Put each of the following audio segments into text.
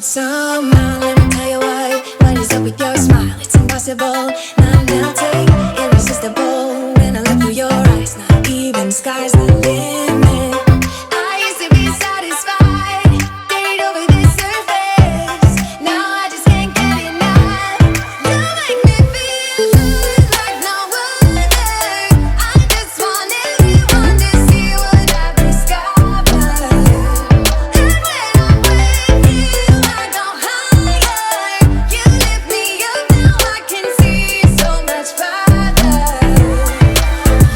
Somehow, let me tell you what is up with your smile? It's impossible, not melting, irresistible. When I look through your eyes, not even sky's the limit. I used to be satisfied, stayed over the surface. Now I just can't get enough. You make me feel good like no other. I just want everyone to see what I've discovered. And when I'm with you, I go higher. You lift me up, now I can see so much farther.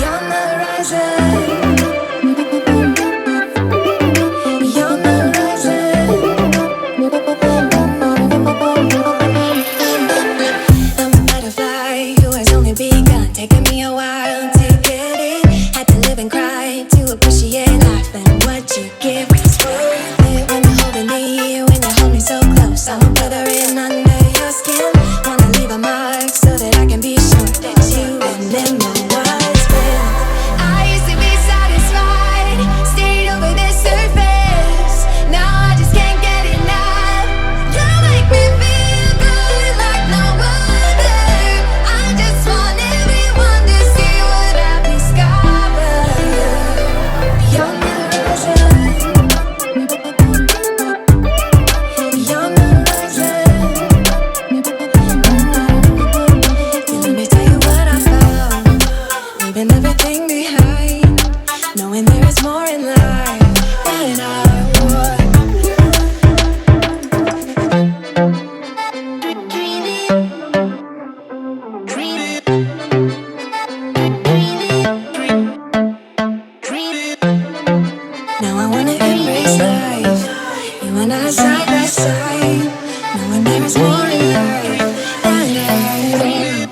You're on the horizon. You're on the horizon. I'm a butterfly who has only begun, taking me a while to get it. Had to live and cry to appreciate life and what you give is worth it. When you're holding me, when you hold me so close, I'm blithering under your skin. Wanna leave a mark so that I can be sure that you remember what's been. I used to be satisfied, stayed over the surface. Now I just can't get enough. You make me feel good like no other. I just want everyone to see what I've discovered. You're on the horizon. You're on the horizon. Let me tell you what I found. Leaving everything behind, knowing there is more in life than I would. Now I wanna embrace life, you and I side by side, knowing there is more in life than I would.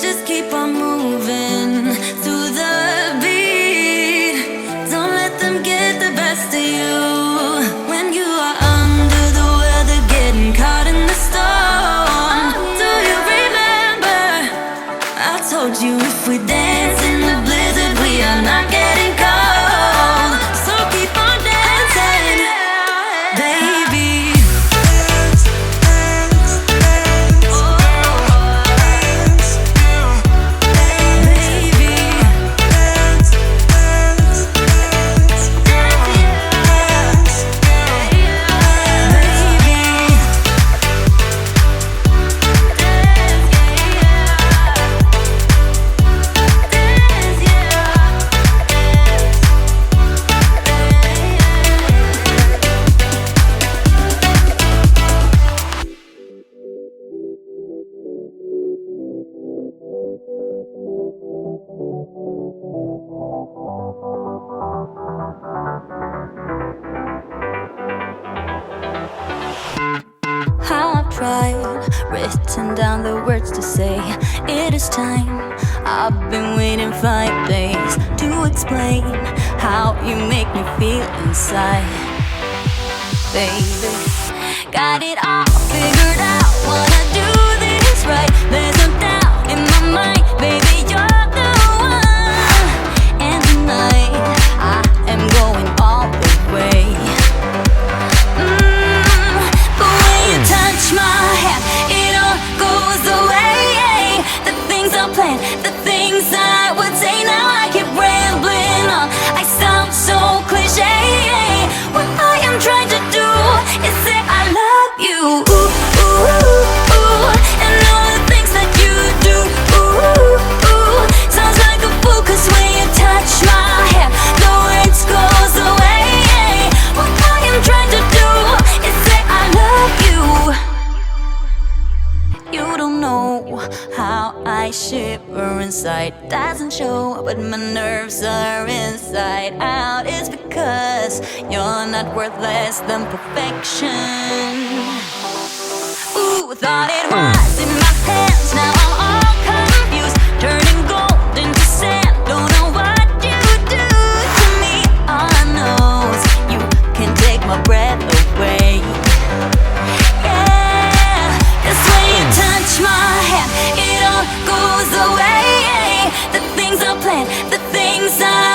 Just keep on moving through the beat. Don't let them get the best of you. When you are under the weather, getting caught in the storm. Do you remember? I told you if we dance in the blizzard, we are not getting cold. So keep on dancing, baby. I've tried, written down the words to say it is time. I've been waiting 5 days to explain how you make me feel inside. Baby, got it all figured out, wanna do this right. There's no doubt in my mind, baby, you're the one. And tonight, I am going all the way. Touch my hand, it all goes away. The things I planned, the things I would say. Now I keep rambling on, I sound so cliche. What I am trying to do is say I love you. Ooh, ooh, ooh, ooh. And all the things that you do. Ooh, ooh, ooh. Sounds like a fool, 'cause when you touch my hand, the words goes away. What I am trying to do is say I love you. You don't know how I shiver inside. Doesn't show, but my nerves are inside out. It's because you're not worth less than perfection. Ooh, thought it was in my hands, now I'm all confused. Turning gold into sand, don't know what you do to me. All I know is you can take my breath away. Touch my hand, it all goes away. The things I planned, the things I